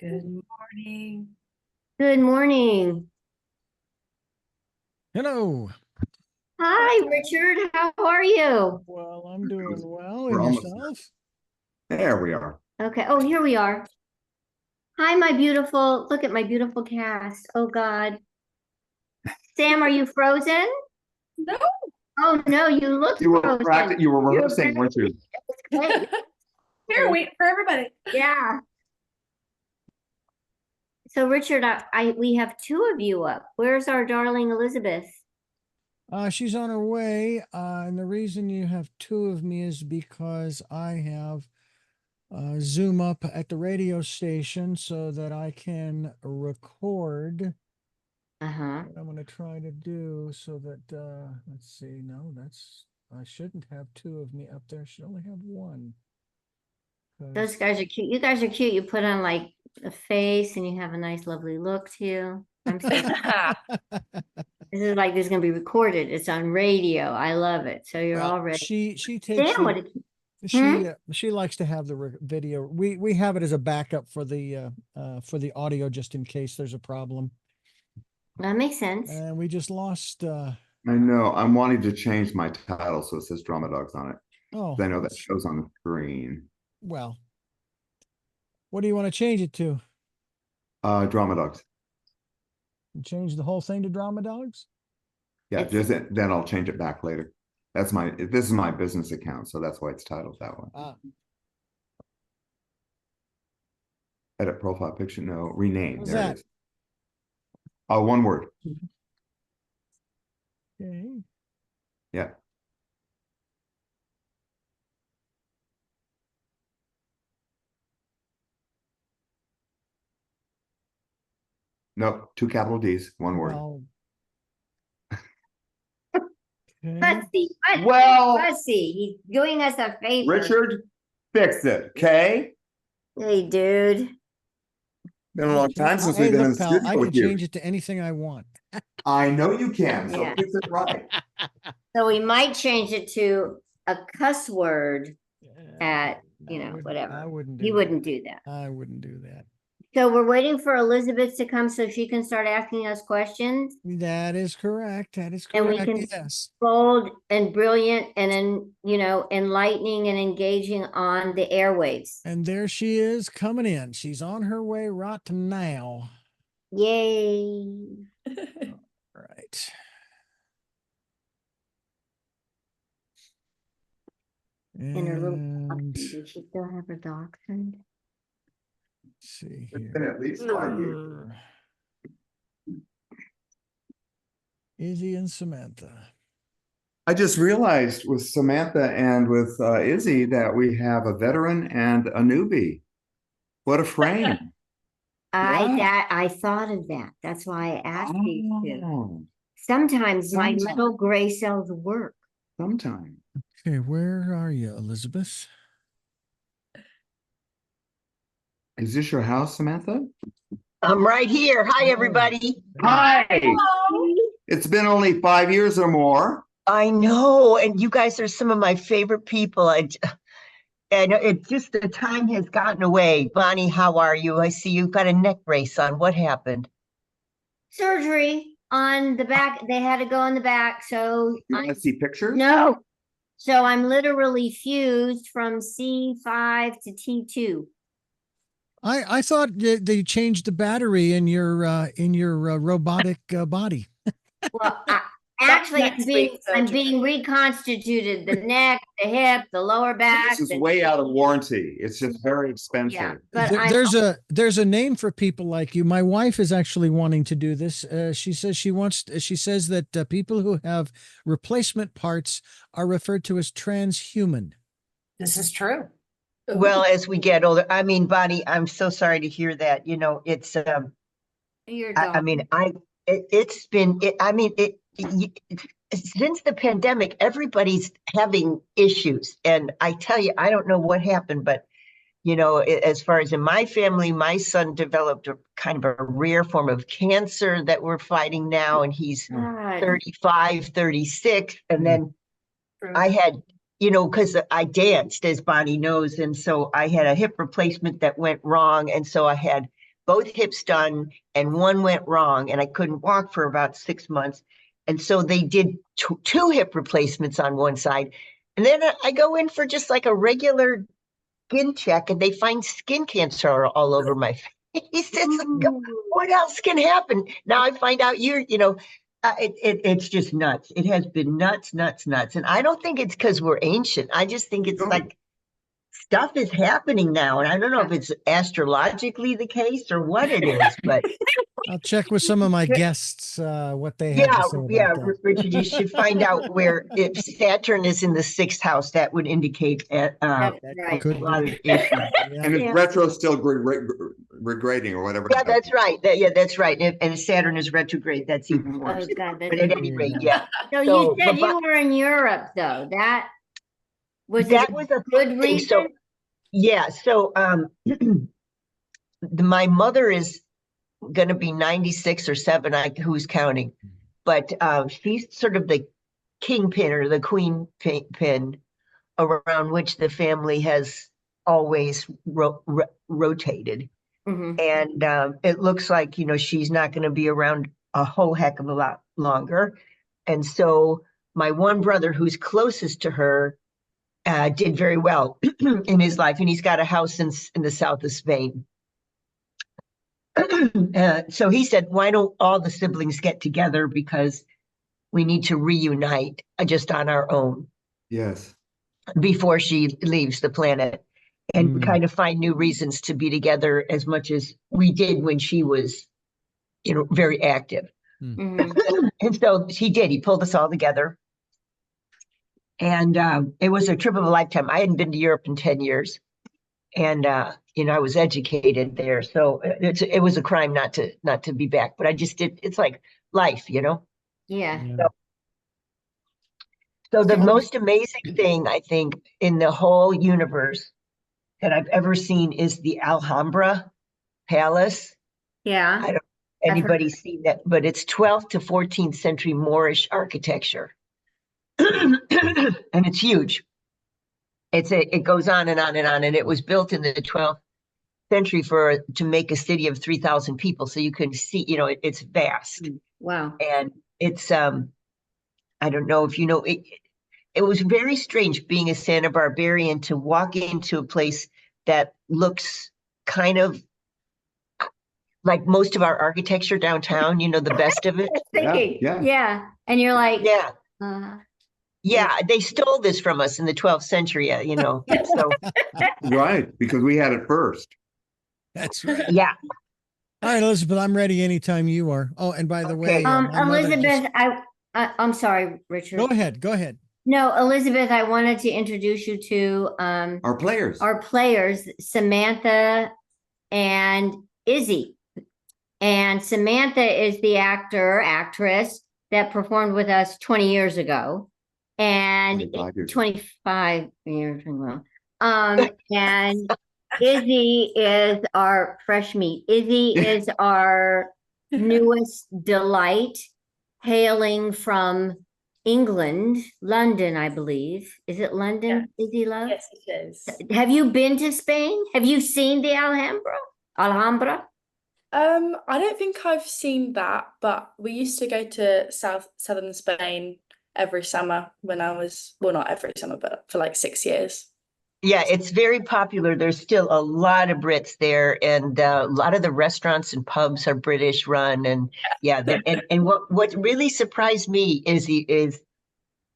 Good morning. Good morning. Hello. Hi, Richard. How are you? Well, I'm doing well. We're And almost yourself? There we are. Okay. Oh, here we are. Hi, my beautiful. Look at my beautiful cast. Oh, God. Sam, are you frozen? No. Oh, no, you look You were frozen. you were rehearsing, weren't you? Great. Here, wait for everybody. Yeah. So, Richard, we have two of you up. Where's our darling Elizabeth? She's on her way. And the reason you have two of me is because I have Zoom up at the radio station so that I can record. Uh-huh. What I'm going to try to do so that, let's see. No, I shouldn't have two of me up there. I should only have one. Those guys are cute. You guys are cute. You put on like a face and you have a nice, lovely look too. I'm so This is like this is gonna be recorded. It's on radio. I love it. So you're all ready. She takes Sam, what did she likes to have the video. We have it as a backup for the audio just in case there's a problem. That makes sense. And we just lost. I know. I'm wanting to change my title so it says DramaDogs on it. Oh, I know that shows on the screen. Well, what do you want to change it to? DramaDogs. Change the whole thing to DramaDogs? Yeah, then I'll change it back later. This is my business account, so that's why it's titled that way. Edit profile picture. No, rename. What's there that? it is. Oh, one word. Okay. Yeah. No, two capital D's, one word. Well, Fussy, Well, Fussy. He's doing us a favor. Richard, fix it, okay? Hey, dude. Been a long time since hey, we've been in look, the pal, studio I can with you. change it to anything I want. I know you can, so Yeah. fix it right. So we might change it to a cuss word at, I whatever. wouldn't do He that. wouldn't do that. I wouldn't do that. So we're waiting for Elizabeth to come so she can start asking us questions. That is correct. That is And we correct. can Yes. bold and brilliant and enlightening and engaging on the airwaves. And there she is coming in. She's on her way right now. Yay. Right. And her little And does she still have her dachshund? let's see It's been here. at least 5 years. Izzy and Samantha. I just realized with Samantha and with Izzy that we have a veteran and a newbie. What a frame. I thought of that. That's why I asked you to. Oh, Sometimes my little gray cells work. sometime. Okay, where are you, Elizabeth? Is this your house, Samantha? I'm right here. Hi, everybody. Hi. Hello. It's been only 5 years or more. I know, and you guys are some of my favorite people. And it just the time has gotten away. Bonnie, how are you? I see you've got a neck brace on. What happened? Surgery on the back. They had to go on the back. So You want to see pictures? no. So I'm literally fused from C5 to T2. I thought they changed the battery in your robotic body. Well, actually, next week, I'm being reconstituted. The neck, the hip, the lower back. This is way out of warranty. It's just very expensive. Yeah, but There's a name for people like you. My wife is actually wanting to do this. She says that people who have replacement parts are referred to as transhuman. This is true. Well, as we get older, I mean, Bonnie, I'm so sorry to hear that. You know, it's your I dog. mean, it's been since the pandemic, everybody's having issues. And I tell you, I don't know what happened, but as far as in my family, my son developed a kind of a rare form of cancer that we're fighting now, and he's God. 35, 36. And then True. I had you know, because I danced, as Bonnie knows, and so I had a hip replacement that went wrong, and so I had both hips done, and one went wrong, and I couldn't walk for about 6 months, and so they did two hip replacements on one side, and then I go in for just like a regular skin check, and they find skin cancer all over my face. It's like, what else can happen? Now I find out it's just nuts. It has been nuts. And I don't think it's because we're ancient. I just think it's like stuff is happening now. And I don't know if it's astrologically the case or what it is, but I'll check with some of my guests, what they have to say about that. Richard, you should find out where if Saturn is in the 6th house, that would indicate That's a right. Could lot of be. issues. And it's Yeah. retro still regrading or whatever. Yeah, that's right. That's right. And Saturn is retrograde. That's even Oh, worse. God, But at any rate, yeah. So you So, said but- you were in Europe, though. That was That it was a a good thing. reason? So, yeah. So, my mother is going to be 96 or 7. Who's counting? But she's sort of the kingpin or the queen pin around which the family has always rotated. Mhm. And it looks like, she's not going to be around a whole heck of a lot longer. And so my one brother, who's closest to her, did very well in his life, and he's got a house in the south of Spain. So he said, why don't all the siblings get together, because we need to reunite just on our own Yes. before she leaves the planet, and Mm. kind of find new reasons to be together as much as we did when she was, very active. Mhm. And so he did. He pulled us all together. And it was a trip of a lifetime. I hadn't been to Europe in 10 years. And, I was educated there. So it was a crime not to be back. But I just did. It's like life, Yeah. Yeah. So the most amazing thing, I think, in the whole universe that I've ever seen is the Alhambra Palace. Yeah. I don't know if I've heard anybody seen that, but it's 12th to 14th century Moorish architecture. And it's huge. It goes on and on and on. And it was built in the 12th century to make a city of 3,000 people. So you can see, it's vast. Wow. And it's, I don't know if you know, it was very strange being a Santa Barbarian to walk into a place that looks kind of like most of our architecture downtown, the best of it. Thinking. yeah. Yeah. And you're like, Yeah. uh, Yeah. They stole this from us in the 12th century, So, Right. Because we had it first. That's right. yeah. All right, Elizabeth, I'm ready anytime you are. Oh, and by the way, Okay. my mother Elizabeth, I'm sorry, Richard. Go ahead. Go ahead. No, Elizabeth, I wanted to introduce you to Our players. our players, Samantha and Izzy. And Samantha is the actress that performed with us 20 years ago. And 25 years. 25 years ago. And Izzy is our fresh meat. Izzy is our newest delight, hailing from England, London, I believe. Is it London, Izzy Love? Yes, it is. Have you been to Spain? Have you seen the Alhambra? I don't think I've seen that, but we used to go to southern Spain every summer when I was, well, not every summer, but for like 6 years. Yeah, it's very popular. There's still a lot of Brits there, and a lot of the restaurants and pubs are British run. And and what really surprised me is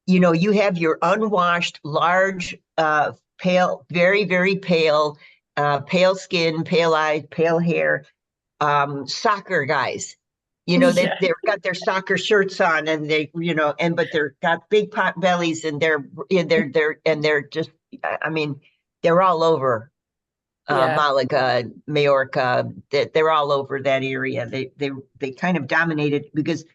you have your unwashed, large, pale, very, very pale, pale skin, pale eyes, pale hair, soccer guys. They've got their soccer shirts on, and but they're got big pot bellies, and they're just, I mean, they're all over Malaga, Majorca. They're all over that area. They kind of dominated, because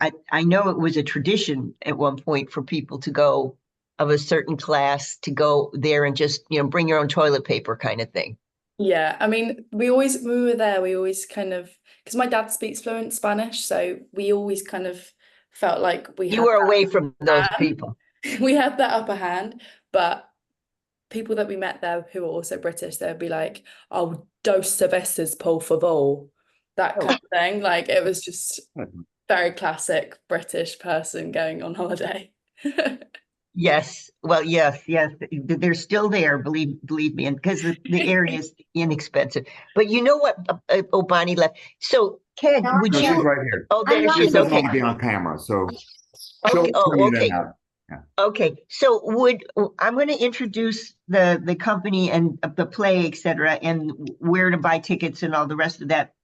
I know it was a tradition at one point for people to go of a certain class to go there and just, bring your own toilet paper kind of thing. Yeah, I mean, when we were there, we always kind of, because my dad speaks fluent Spanish, so we always kind of felt like we You were had away from those that. people. We had that upper hand. But people that we met there who were also British, they'd be like, "Oh, dos cervezas, por favor," that kind of thing. Like it was just very classic British person going on holiday. Yes, well, yes, they're still there, believe me, and because the area is inexpensive. But you know what? Oh, Bonnie left. So, Ken, No, would No, you? she's right here. Oh, I'm there not she She is. doesn't Okay, want to be on camera, so okay. she'll Oh, turn it okay. out. Okay, so I'm going to introduce the company and the play, etc., and where to buy tickets and all the rest of that.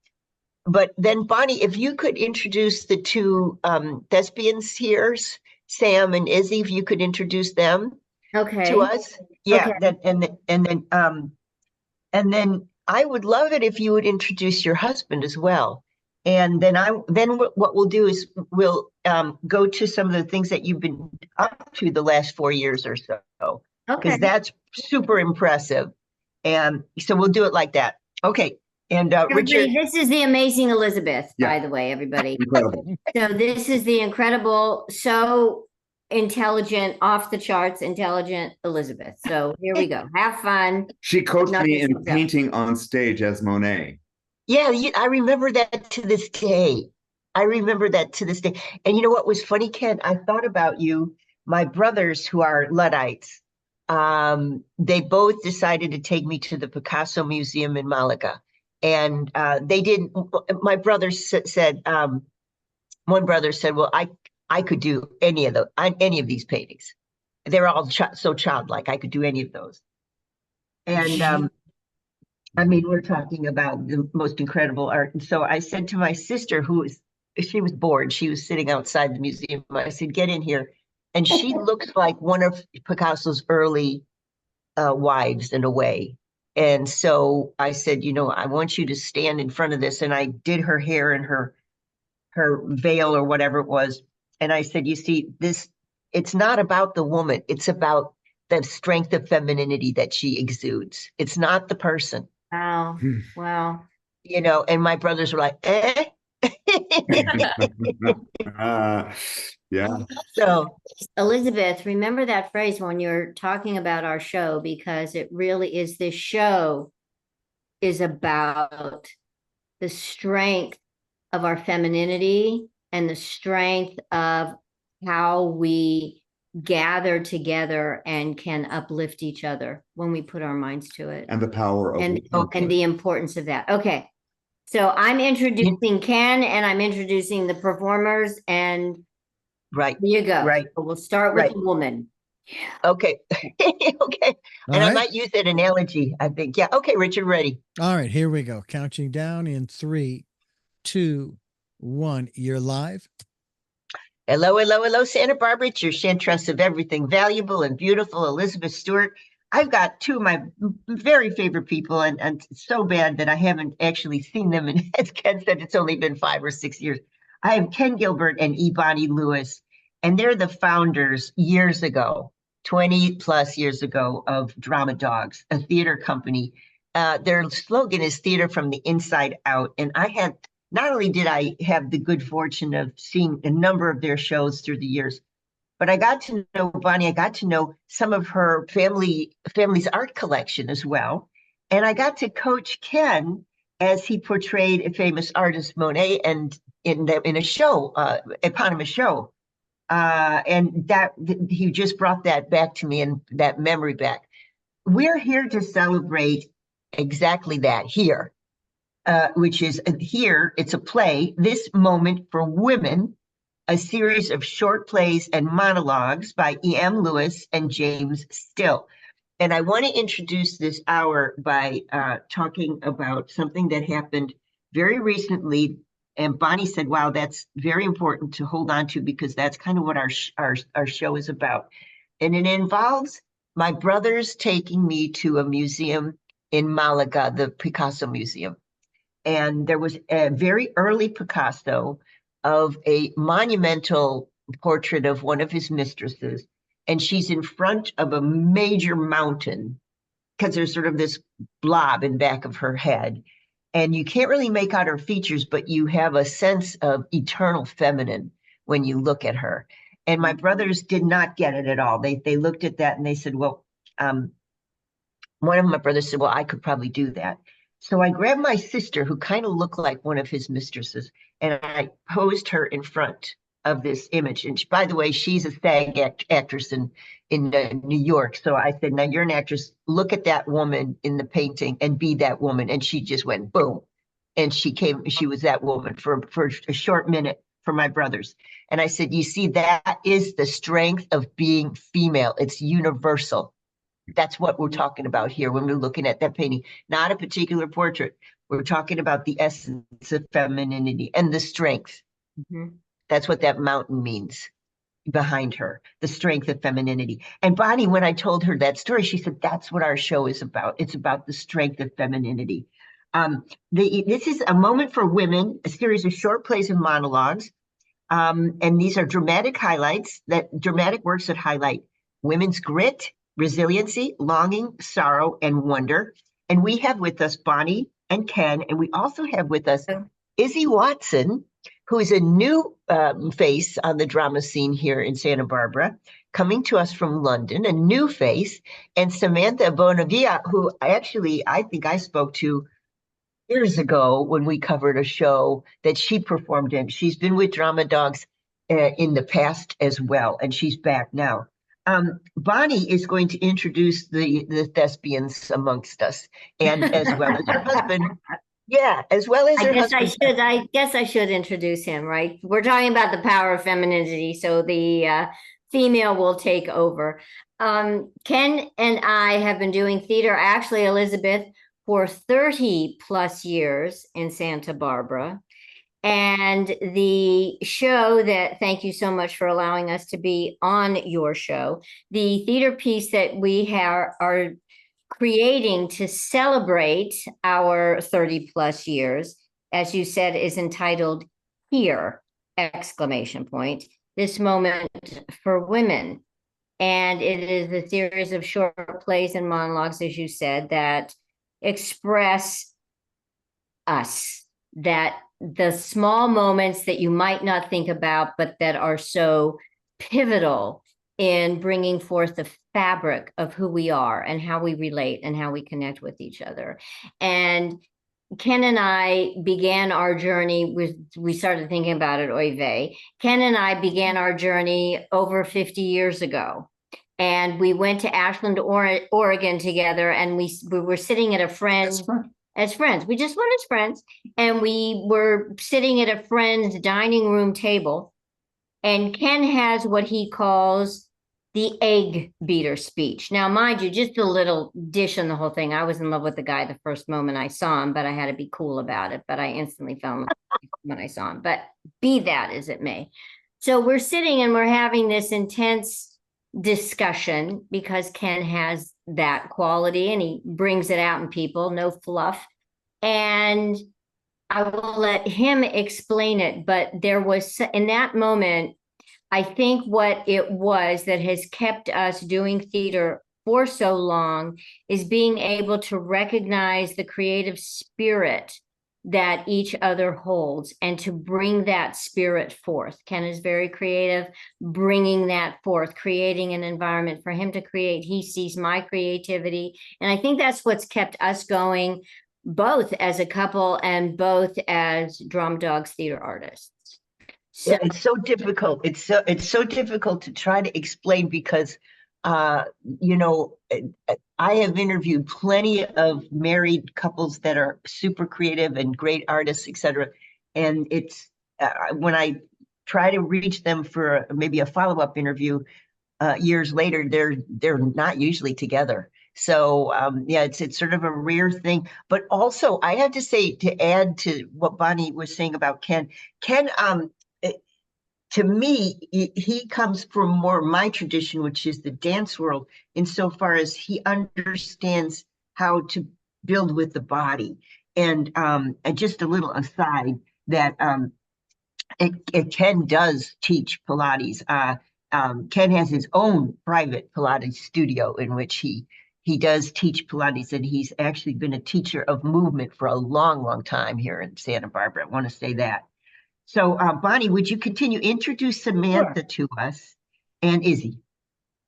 But then, Bonnie, if you could introduce the two thespians here, Sam and Izzy, if you could introduce them Okay. to us. Yeah, Okay. that and then I would love it if you would introduce your husband as well. And then what we'll do is we'll go to some of the things that you've been up to the last 4 years or so, Okay. because that's super impressive. And so we'll do it like that. Okay. And Everybody, Richard, this is the amazing Elizabeth, Yeah. by the way, everybody. Incredible. So this is the incredible, so intelligent, off the charts, intelligent Elizabeth. So here we go. Have fun. She coached Knock me in yourselves out. painting on stage as Monet. yeah, I remember that to this day. I remember that to this day. And you know what was funny, Ken? I thought about you. My brothers, who are Luddites, they both decided to take me to the Picasso Museum in Malaga. And they didn't. My brother said, one brother said, "Well, I could do any of these paintings. They're all so childlike. I could do any of those." And I mean, we're talking about the most incredible art. And so I said to my sister, she was bored. She was sitting outside the museum. I said, "Get in here." And she looks like one of Picasso's early wives in a way. And so I said, I want you to stand in front of this. And I did her hair and her veil or whatever it was. And I said, you see, it's not about the woman. It's about the strength of femininity that she exudes. It's not the person. Wow. Wow. And my brothers were like, eh? Yeah. So, Elizabeth, remember that phrase when you're talking about our show, because it really is, this show is about the strength of our femininity and the strength of how we gather together and can uplift each other when we put our minds to it. And the power of And input. the importance of that. Okay. So I'm introducing Ken and I'm introducing the performers, and right. here you go. Right. So we'll start with Right. the woman. Okay. Okay. All And I right. might use that analogy, I think. Yeah. Okay, Richard, ready. All right, here we go. Counting down in 3, 2, 1. You're live. Hello, Santa Barbara. It's your chantress of everything valuable and beautiful, Elizabeth Stewart. I've got two of my very favorite people, and it's so bad that I haven't actually seen them. And as Ken said, it's only been 5 or 6 years. I have Ken Gilbert and Ebony Lewis, and they're the founders years ago, 20 plus years ago, of DramaDogs, a theater company. Their slogan is theater from the inside out. And not only did I have the good fortune of seeing a number of their shows through the years, but I got to know Bonnie. I got to know some of her family's art collection as well. And I got to coach Ken as he portrayed a famous artist, Monet, and in a show, eponymous show. And that he just brought that back to me, and that memory back. We're here to celebrate exactly that here. Which is here, it's a play, This Moment for Women, a series of short plays and monologues by E.M. Lewis and James Still. And I want to introduce this hour by talking about something that happened very recently. And Bonnie said, wow, that's very important to hold on to, because that's kind of what our show is about. And it involves my brothers taking me to a museum in Malaga, the Picasso Museum. And there was a very early Picasso of a monumental portrait of one of his mistresses. And she's in front of a major mountain, because there's sort of this blob in back of her head. And you can't really make out her features, but you have a sense of eternal feminine when you look at her. And my brothers did not get it at all. They looked at that and they said, well, one of my brothers said, well, I could probably do that. So I grabbed my sister, who kind of looked like one of his mistresses, and I posed her in front of this image. And by the way, she's a SAG actress in New York. So I said, now you're an actress. Look at that woman in the painting and be that woman. And she just went boom. And she was that woman for a short minute for my brothers. And I said, you see, that is the strength of being female. It's universal. That's what we're talking about here when we're looking at that painting, not a particular portrait. We're talking about the essence of femininity and the strength. Mhm. That's what that mountain means behind her, the strength of femininity. And Bonnie, when I told her that story, she said, that's what our show is about. It's about the strength of femininity. This is a moment for women, a series of short plays and monologues. And these are dramatic works that highlight women's grit, resiliency, longing, sorrow, and wonder. And we have with us Bonnie and Ken, and we also have with us Izzy Watson, who is a new face on the drama scene here in Santa Barbara, coming to us from London, a new face, and Samantha Bonavia, who actually I think I spoke to years ago when we covered a show that she performed in. She's been with DramaDogs in the past as well, and she's back now. Bonnie is going to introduce the thespians amongst us, and as well as her husband. Yeah, as well as her husband. I guess I should introduce him, right? We're talking about the power of femininity, so the female will take over. Ken and I have been doing theater, actually, Elizabeth, for 30 plus years in Santa Barbara. And the show that, thank you so much for allowing us to be on your show, the theater piece that we are creating to celebrate our 30 plus years, as you said, is entitled Here, exclamation point, this moment for women. And it is a series of short plays and monologues, as you said, that express us, that the small moments that you might not think about, but that are so pivotal in bringing forth the fabric of who we are and how we relate and how we connect with each other. And Ken and I began our journey we started thinking about it, oy vey. Ken and I began our journey over 50 years ago. And we went to Ashland, Oregon together, and we were sitting at a friend's as friends. We just went as friends, and we were sitting at a friend's dining room table, and Ken has what he calls the egg beater speech. Now, mind you, just a little dish on the whole thing. I was in love with the guy the first moment I saw him, but I had to be cool about it. But I instantly fell in love when I saw him. But be that as it may. So we're sitting and we're having this intense discussion because Ken has that quality and he brings it out in people, no fluff. And I will let him explain it, but there was, in that moment, I think what it was that has kept us doing theater for so long is being able to recognize the creative spirit that each other holds and to bring that spirit forth. Ken is very creative, bringing that forth, creating an environment for him to create. He sees my creativity. And I think that's what's kept us going, both as a couple and both as DramaDogs theater artists. So yeah, it's so difficult. It's so difficult to try to explain because you know, I have interviewed plenty of married couples that are super creative and great artists, etc. And it's when I try to reach them for maybe a follow-up interview years later, they're not usually together. So yeah, it's sort of a rare thing. But also, I have to say, to add to what Bonnie was saying about Ken, to me, he comes from more my tradition, which is the dance world, insofar as he understands how to build with the body. And just a little aside that Ken does teach Pilates. Ken has his own private Pilates studio in which he does teach Pilates, and he's actually been a teacher of movement for a long, long time here in Santa Barbara. I want to say that. So, Bonnie, would you continue? Introduce Samantha to us. and Izzy.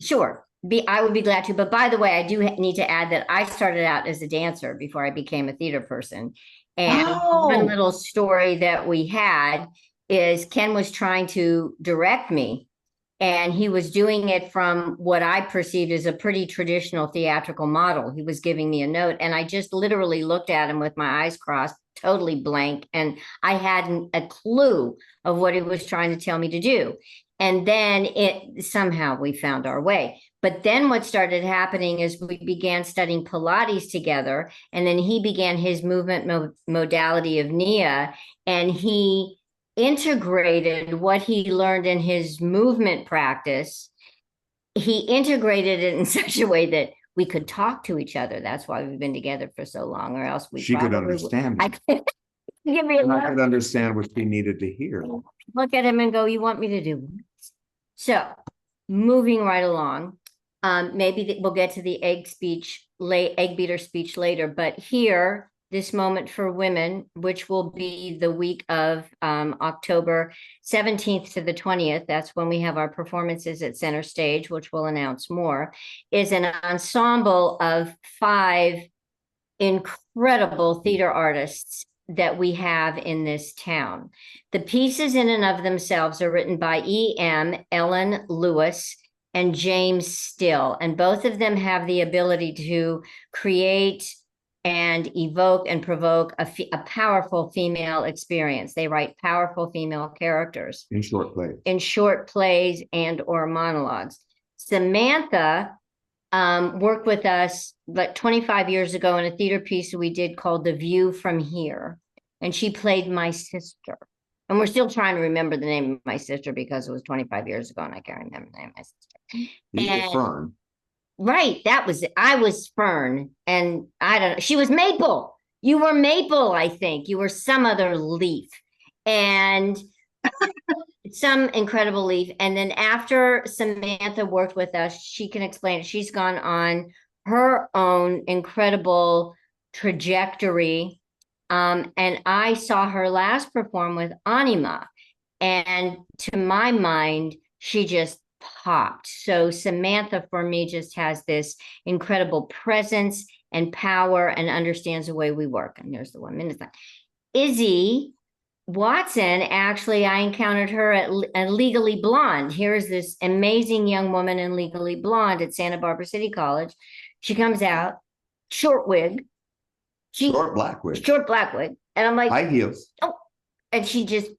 Sure. I would be glad to. But by the way, I do need to add that I started out as a dancer before I became a theater person. And one Oh. little story that we had is Ken was trying to direct me, and he was doing it from what I perceived as a pretty traditional theatrical model. He was giving me a note, and I just literally looked at him with my eyes crossed, totally blank, and I hadn't a clue of what he was trying to tell me to do. And then somehow we found our way. But then what started happening is we began studying Pilates together, and then he began his movement modality of Nia, and he integrated what he learned in his movement practice. He integrated it in such a way that we could talk to each other. That's why we've been together for so long, or else we She could understand me. Give me a And I look. could understand what she needed to hear. Look at him and go, you want me to do what? So moving right along, maybe we'll get to the egg beater speech later, but here, this moment for women, which will be the week of October 17th to the 20th, that's when we have our performances at Center Stage, which we'll announce more, is an ensemble of 5 incredible theater artists that we have in this town. The pieces in and of themselves are written by E.M., Ellen Lewis, and James Still, and both of them have the ability to create and evoke and provoke a powerful female experience. They write powerful female characters. In short plays. In short plays and or monologues. Samantha worked with us like 25 years ago in a theater piece we did called The View from Here. And she played my sister. And we're still trying to remember the name of my sister because it was 25 years ago and I can't remember the name of my sister. You were Fern. Right, that was it. I was Fern, and I don't know. She was Maple. You were Maple, I think. You were some other leaf, and some incredible leaf. And then after Samantha worked with us, she can explain it. She's gone on her own incredible trajectory. And I saw her last perform with Anima, and to my mind, she just popped. So Samantha for me just has this incredible presence and power and understands the way we work. And there's the 1 minute thing. Izzy Watson, actually, I encountered her at Legally Blonde. Here's this amazing young woman in Legally Blonde at Santa Barbara City College. She comes out, short wig. Short black wig. Short black wig. And I'm like, high heels. Oh, and she just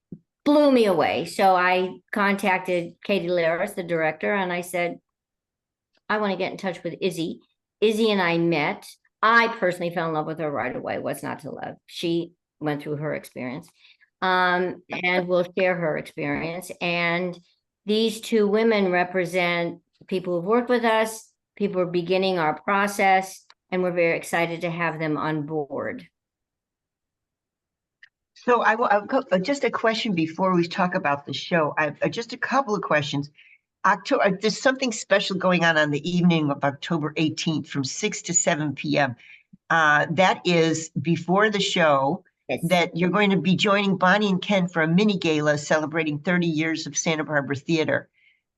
blew me away. So I contacted Katie Laris, the director, and I said, I want to get in touch with Izzy. Izzy and I met. I personally fell in love with her right away. What's not to love? She went through her experience. And we'll share her experience. And these 2 women represent people who've worked with us, people who are beginning our process, and we're very excited to have them on board. So just a question before we talk about the show. I've just a couple of questions. There's something special going on the evening of October 18th from 6 to 7 p.m. That is before the show. Yes. That you're going to be joining Bonnie and Ken for a mini gala celebrating 30 years of Santa Barbara theater.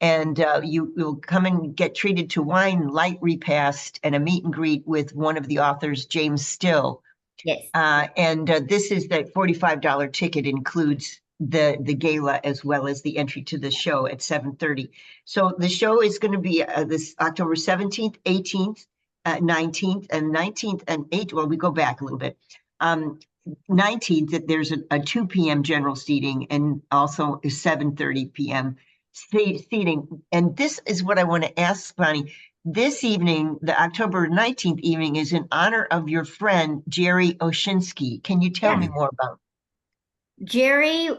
And you will come and get treated to wine, light repast, and a meet and greet with one of the authors, James Still. Yes. And this is the $45 ticket includes the gala as well as the entry to the show at 7:30. So the show is going to be this October 17th, 18th, 19th, and 19th and 8th. Well, we go back a little bit. 19th, there's a 2 p.m. general seating and also a 7:30 p.m. seating. And this is what I want to ask, Bonnie. This evening, the October 19th evening, is in honor of your friend, Jerry Oshinsky. Can you tell me more about Jerry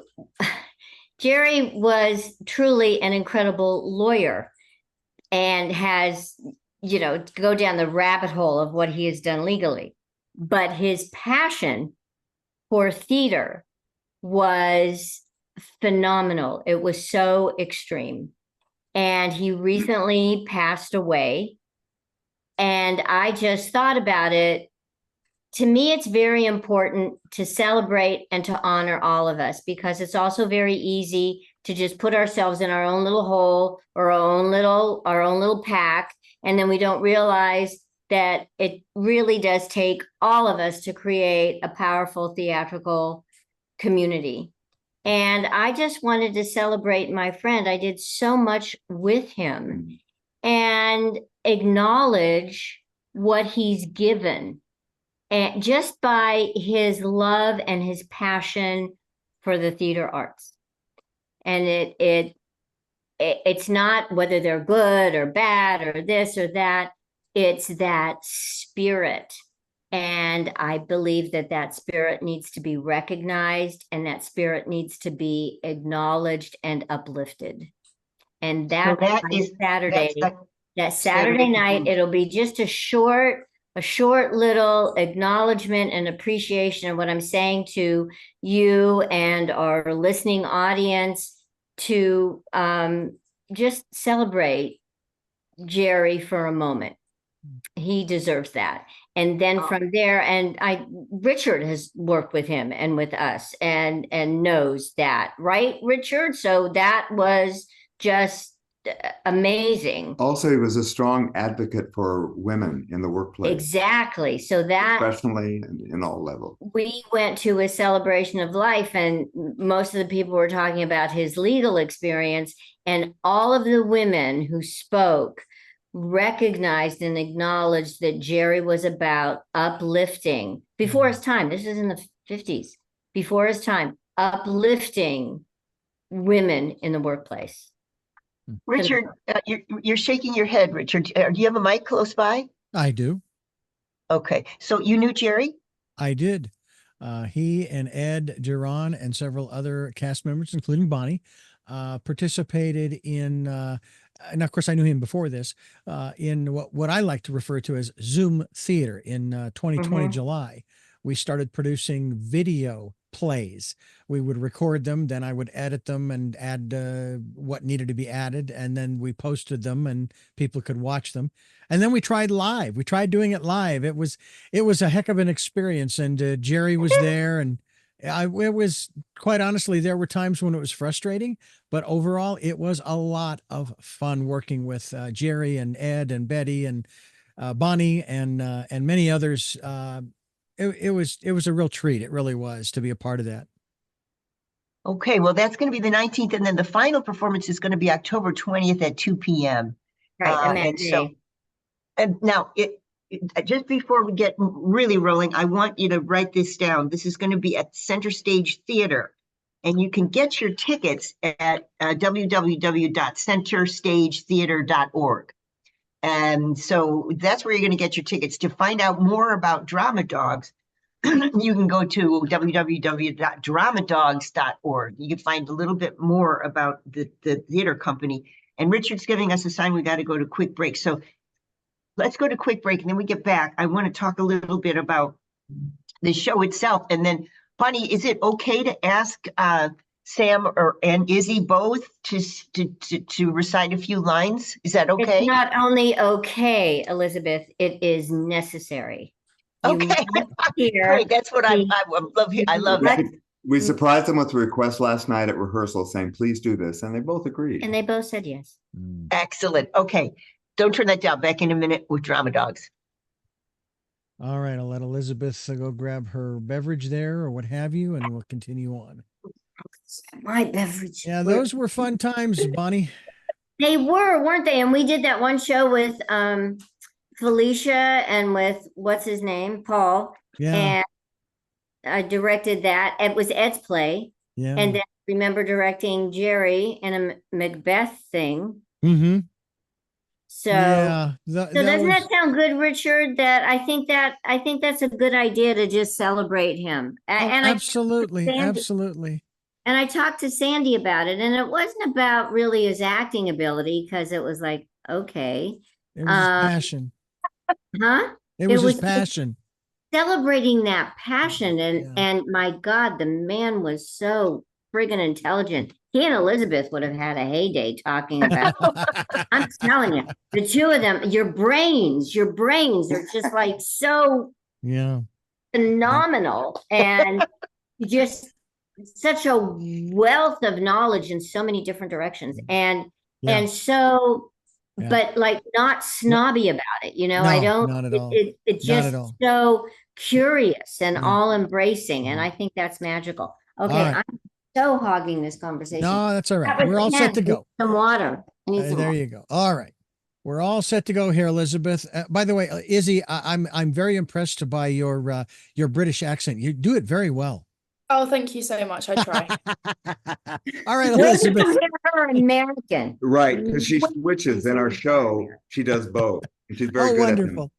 was truly an incredible lawyer and has, go down the rabbit hole of what he has done legally. But his passion for theater was phenomenal. It was so extreme. And he recently passed away. And I just thought about it. To me, it's very important to celebrate and to honor all of us because it's also very easy to just put ourselves in our own little hole or our own little pack. And then we don't realize that it really does take all of us to create a powerful theatrical community. And I just wanted to celebrate my friend. I did so much with him and acknowledge what he's given, and just by his love and his passion for the theater arts. And it's not whether they're good or bad or this or that. It's that spirit. And I believe that that spirit needs to be recognized, and that spirit needs to be acknowledged and uplifted. And that is Saturday. That Saturday night, it'll be just a short little acknowledgement and appreciation of what I'm saying to you and our listening audience, to just celebrate Jerry for a moment. He deserves that. And then from there, and Richard has worked with him and with us and knows that, right, Richard? So that was just amazing. Also, he was a strong advocate for women in the workplace. Exactly. So that professionally and in all levels. We went to a celebration of life, and most of the people were talking about his legal experience, and all of the women who spoke recognized and acknowledged that Jerry was about uplifting before his time. This is in the 50s, before his time, uplifting women in the workplace. Richard, you're shaking your head, Richard. Do you have a mic close by? I do. Okay. So you knew Jerry? I did. He and Ed Duran and several other cast members, including Bonnie, participated in, and of course I knew him before this, in what I like to refer to as Zoom theater in 2020 July. We started producing video plays. We would record them, then I would edit them and add what needed to be added, and then we posted them and people could watch them. And then we tried live. We tried doing it live. It was a heck of an experience, and Jerry was there, and it was, quite honestly, there were times when it was frustrating, but overall it was a lot of fun working with Jerry and Ed and Betty and Bonnie and many others. It was a real treat. It really was, to be a part of that. Okay, well, that's going to be the 19th, and then the final performance is going to be October 20th at 2 p.m. Right, and now just before we get really rolling, I want you to write this down. This is going to be at Center Stage Theater, and you can get your tickets at www.centerstagetheater.org. And so that's where you're going to get your tickets. To find out more about DramaDogs, you can go to www.dramadogs.org. You can find a little bit more about the theater company. And Richard's giving us a sign we got to go to quick break. So let's go to quick break, and then we get back. I want to talk a little bit about the show itself. And then, Bonnie, is it okay to ask Sam and Izzy both to recite a few lines? Is that okay? It's not only okay, Elizabeth, it is necessary. Okay. Great. That's what I love. I love that. We surprised them with a request last night at rehearsal saying, please do this. And they both agreed. And they both said yes. Excellent. Okay. Don't turn that down. Back in a minute with DramaDogs. All right. I'll let Elizabeth go grab her beverage there or what have you, and we'll continue on. My beverage. Yeah, those were fun times, Bonnie. They were, weren't they? And we did that one show with Felicia and with what's his name, Paul. Yeah. And I directed that. It was Ed's play. Yeah. And then I remember directing Jerry in a Macbeth thing. So, yeah, doesn't that sound good, Richard? That I think that's a good idea to just celebrate him. And absolutely, absolutely. And I talked to Sandy about it, and it wasn't about really his acting ability, because it was like, okay. It was his passion. Huh? It was his passion. Celebrating that passion. And my God, the man was so friggin' intelligent. He and Elizabeth would have had a heyday talking about I'm telling you, the two of them, your brains are just like so phenomenal. And just such a wealth of knowledge in so many different directions. Yeah. And so, Yeah. but like not snobby about it, you know, I No, don't, not at all. it's Not just at all. so curious and Yeah. all embracing. And Yeah. I think that's magical. All Okay, right. I'm so hogging this conversation. No, that's all right. That was We're all set 10. to I need go. some water. I need some There water. you go. All right. We're all set to go here, Elizabeth. By the way, Izzy, I'm very impressed by your British accent. You do it very well. Oh, thank you so much. I try. All right, Wait Elizabeth. till you hear her American. Right, because she Wait switches till in our you hear show. American. She does both. And she's very Oh, good at them. wonderful.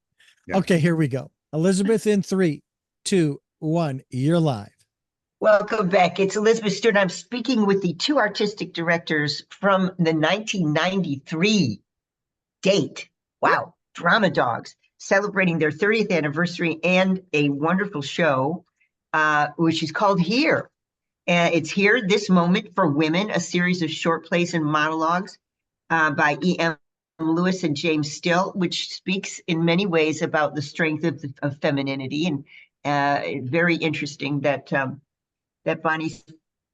Yeah. Okay, here we go. Elizabeth in 3, 2, 1. You're live. Welcome back. It's Elizabeth Stewart. I'm speaking with the two artistic directors from the 1993 date. Wow, DramaDogs, celebrating their 30th anniversary and a wonderful show, which is called Here. And it's Here, This Moment for Women, a series of short plays and monologues by E.M. Lewis and James Still, which speaks in many ways about the strength of femininity. And very interesting that that Bonnie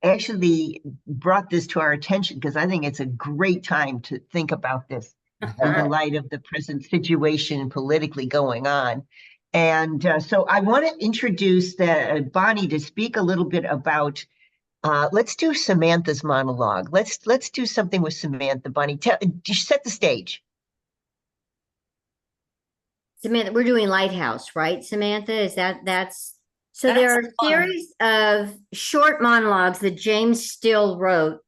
actually brought this to our attention, because I think it's a great time to think about this in the light of the present situation politically going on. And so I want to introduce Bonnie to speak a little bit about, let's do Samantha's monologue. Let's do something with Samantha. Bonnie, set the stage. Samantha, we're doing Lighthouse, right? Samantha, that's so there are a fun. series of short monologues that James Still wrote,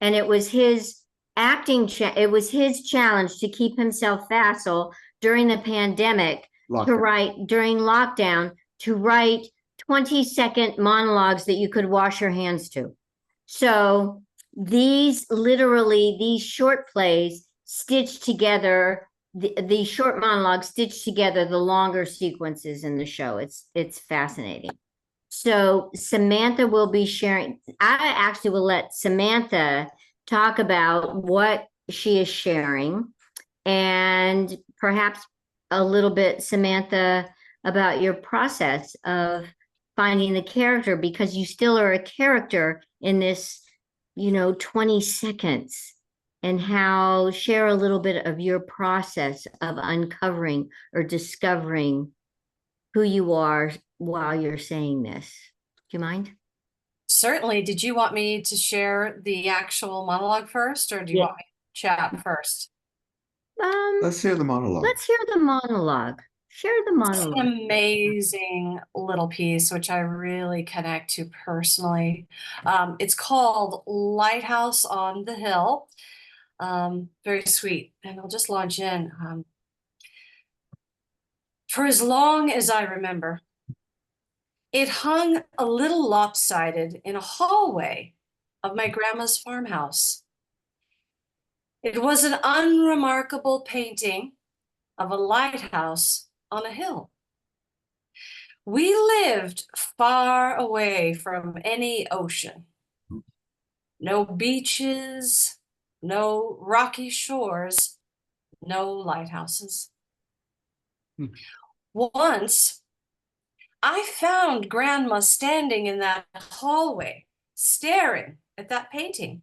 and it was his it was his challenge to keep himself facile during the pandemic during lockdown to write 20-second monologues that you could wash your hands to. So these short plays stitched together, the short monologues stitch together the longer sequences in the show. It's fascinating. So Samantha will be sharing. I actually will let Samantha talk about what she is sharing, and perhaps a little bit, Samantha, about your process of finding the character, because you still are a character in this, 20 seconds. And share a little bit of your process of uncovering or discovering who you are while you're saying this. Do you mind? Certainly. Did you want me to share the actual monologue first, or do you want me to chat first? Let's hear the monologue. Let's hear the monologue. Share the monologue. It's an amazing little piece, which I really connect to personally. It's called Lighthouse on the Hill. Very sweet. And I'll just launch in. For as long as I remember, it hung a little lopsided in a hallway of my grandma's farmhouse. It was an unremarkable painting of a lighthouse on a hill. We lived far away from any ocean. No beaches, no rocky shores, no lighthouses. Once, I found Grandma standing in that hallway, staring at that painting,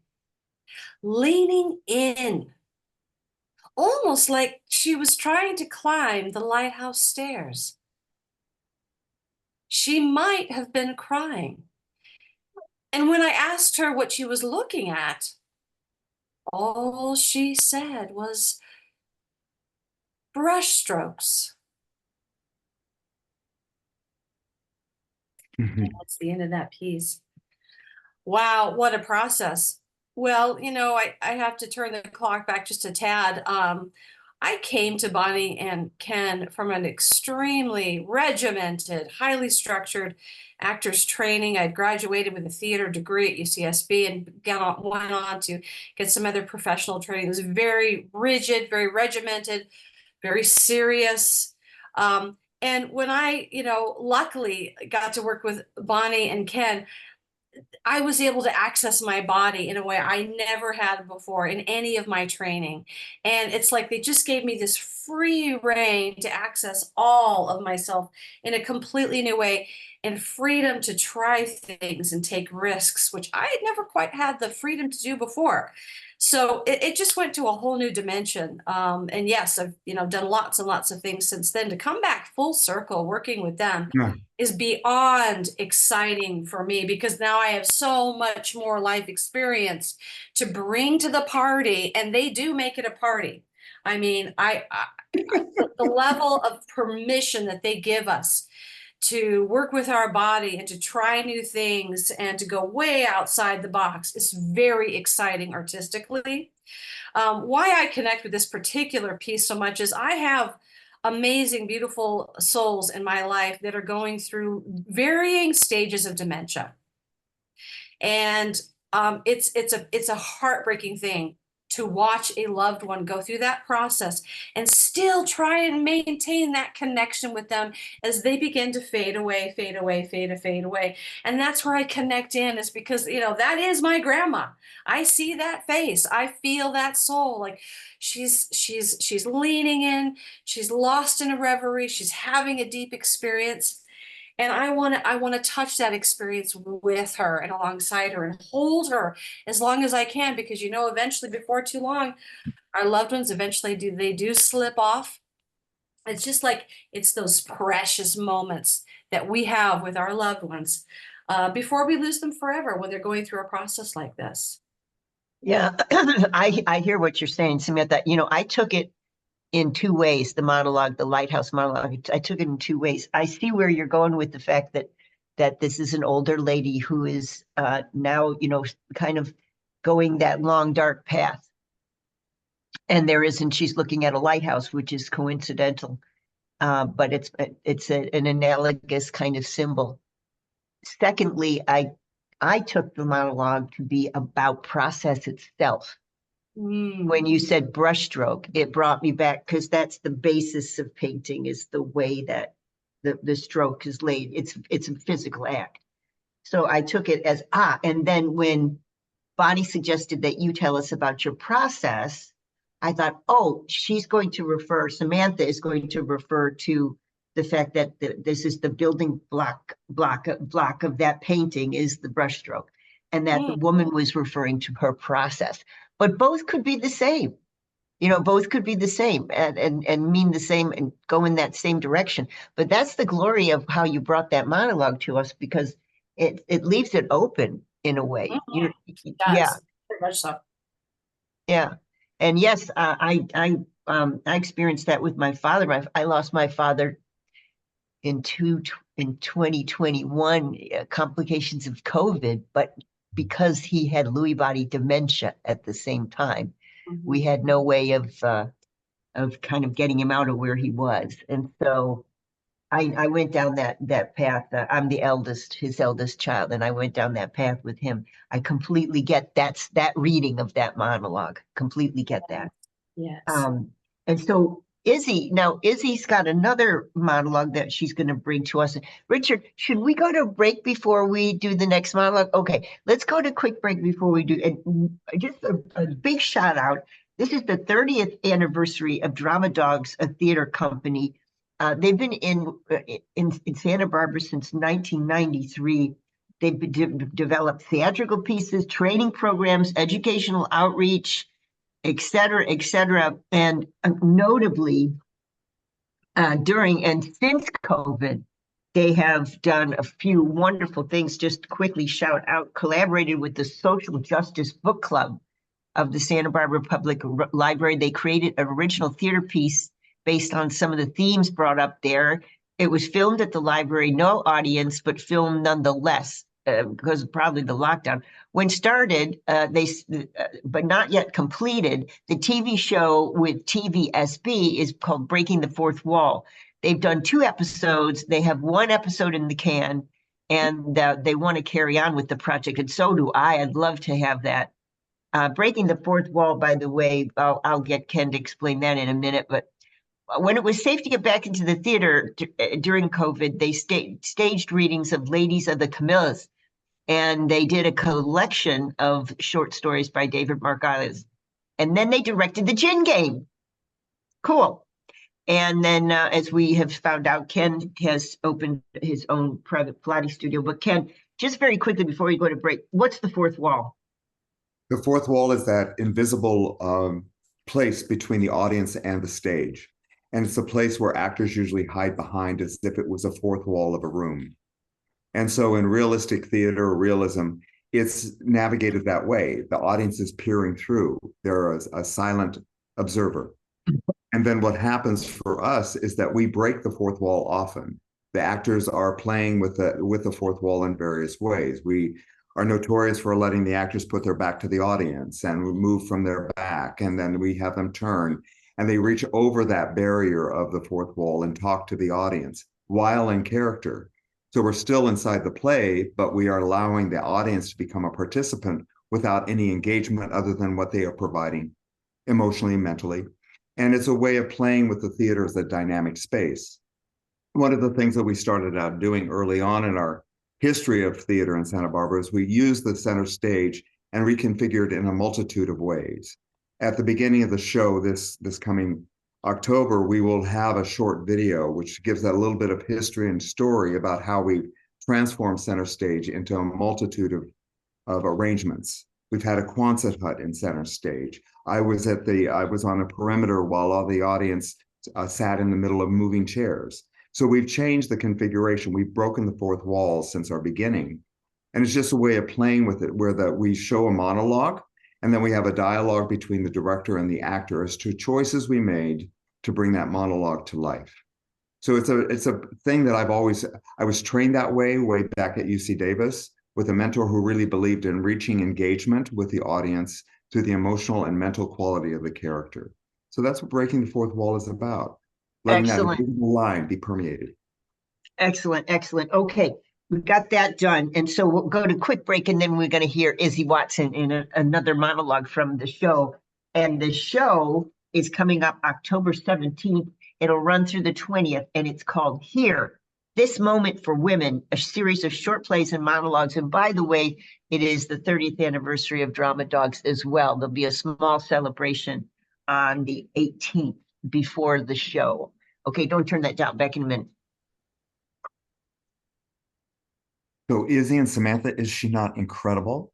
leaning in, almost like she was trying to climb the lighthouse stairs. She might have been crying. And when I asked her what she was looking at, all she said was brushstrokes. That's the end of that piece. Wow, what a process. Well, I have to turn the clock back just a tad. I came to Bonnie and Ken from an extremely regimented, highly structured actors training. I'd graduated with a theater degree at UCSB and went on to get some other professional training. It was very rigid, very regimented, very serious. And when I, luckily got to work with Bonnie and Ken, I was able to access my body in a way I never had before in any of my training. And it's like they just gave me this free reign to access all of myself in a completely new way. and freedom to try things and take risks, which I had never quite had the freedom to do before. So it just went to a whole new dimension. And yes, I've done lots and lots of things since then. To come back full circle working with them Yeah. is beyond exciting for me, because now I have so much more life experience to bring to the party, and they do make it a party. I mean, the level of permission that they give us to work with our body and to try new things and to go way outside the box is very exciting artistically. Why I connect with this particular piece so much is I have amazing, beautiful souls in my life that are going through varying stages of dementia. And it's a heartbreaking thing to watch a loved one go through that process and still try and maintain that connection with them as they begin to fade away, fade away, fade away. And that's where I connect in, is because, that is my grandma. I see that face. I feel that soul. Like she's leaning in, she's lost in a reverie, she's having a deep experience. And I want to touch that experience with her and alongside her and hold her as long as I can, because eventually, before too long, our loved ones eventually do slip off. It's just like it's those precious moments that we have with our loved ones before we lose them forever when they're going through a process like this. Yeah, I hear what you're saying, Samantha. I took it in two ways, the monologue, the lighthouse monologue. I took it in two ways. I see where you're going with the fact that this is an older lady who is now, kind of going that long, dark path. And she's looking at a lighthouse, which is coincidental, but it's an analogous kind of symbol. Secondly, I took the monologue to be about process itself. When you said brushstroke, it brought me back, because that's the basis of painting, is the way that the stroke is laid. It's a physical act. So I took it as, and then when Bonnie suggested that you tell us about your process, I thought, Samantha is going to refer to the fact that this is the building block of that painting is the brushstroke, and that the woman was referring to her process. But both could be the same, both could be the same and mean the same and go in that same direction. But that's the glory of how you brought that monologue to us, because it leaves it open in a way. Yeah, very much so. Yeah. And yes, I experienced that with my father. I lost my father in 2021, complications of COVID, but because he had Lewy body dementia at the same time, we had no way of kind of getting him out of where he was. And so I went down that path. I'm the eldest, his eldest child, and I went down that path with him. I completely get that reading of that monologue. Completely get that. Yes. And so Izzy's got another monologue that she's going to bring to us. Richard, should we go to break before we do the next monologue? Okay, let's go to quick break before we do. And just a big shout out. This is the 30th anniversary of DramaDogs, a theater company. They've been in Santa Barbara since 1993. They've developed theatrical pieces, training programs, educational outreach, et cetera, et cetera. And notably, during and since COVID, they have done a few wonderful things. Just quickly shout out, collaborated with the Social Justice Book Club of the Santa Barbara Public Library. They created an original theater piece based on some of the themes brought up there. It was filmed at the library, no audience, but filmed nonetheless, because of probably the lockdown. When started, but not yet completed, the TV show with TVSB is called Breaking the Fourth Wall. They've done 2 episodes. They have 1 episode in the can, and they want to carry on with the project, and so do I. I'd love to have that. Breaking the Fourth Wall, by the way, I'll get Ken to explain that in a minute, but when it was safe to get back into the theater during COVID, they staged readings of Ladies of the Camillas, and they did a collection of short stories by David Margolis. And then they directed the Gin Game. Cool. And then, as we have found out, Ken has opened his own private Pilates studio. But Ken, just very quickly before we go to break, what's the fourth wall? The fourth wall is that invisible place between the audience and the stage. And it's a place where actors usually hide behind as if it was a fourth wall of a room. And so in realistic theater or realism, it's navigated that way. The audience is peering through. They're a silent observer. And then what happens for us is that we break the fourth wall often. The actors are playing with the fourth wall in various ways. We are notorious for letting the actors put their back to the audience and move from their back, and then we have them turn, and they reach over that barrier of the fourth wall and talk to the audience while in character. So we're still inside the play, but we are allowing the audience to become a participant without any engagement other than what they are providing emotionally and mentally. And it's a way of playing with the theater as a dynamic space. One of the things that we started out doing early on in our history of theater in Santa Barbara is we used the center stage and reconfigured in a multitude of ways. At the beginning of the show, this coming October, we will have a short video which gives that a little bit of history and story about how we transformed center stage into a multitude of arrangements. We've had a Quonset hut in center stage. I was on a perimeter while all the audience sat in the middle of moving chairs. So we've changed the configuration. We've broken the fourth wall since our beginning. And it's just a way of playing with it where we show a monologue and then we have a dialogue between the director and the actor as to choices we made to bring that monologue to life. So it's a thing that I was trained that way back at UC Davis with a mentor who really believed in reaching engagement with the audience through the emotional and mental quality of the character. So that's what breaking the fourth wall is about. Letting Excellent. that invisible line be permeated. Excellent, excellent. Okay, we've got that done. And so we'll go to quick break, and then we're going to hear Izzy Watson in another monologue from the show. And the show is coming up October 17th. It'll run through the 20th, and it's called Here, This Moment for Women, a series of short plays and monologues. And by the way, it is the 30th anniversary of DramaDogs as well. There'll be a small celebration on the 18th before the show. Okay, don't turn that down. Back in a minute. So Izzy and Samantha, is she not incredible?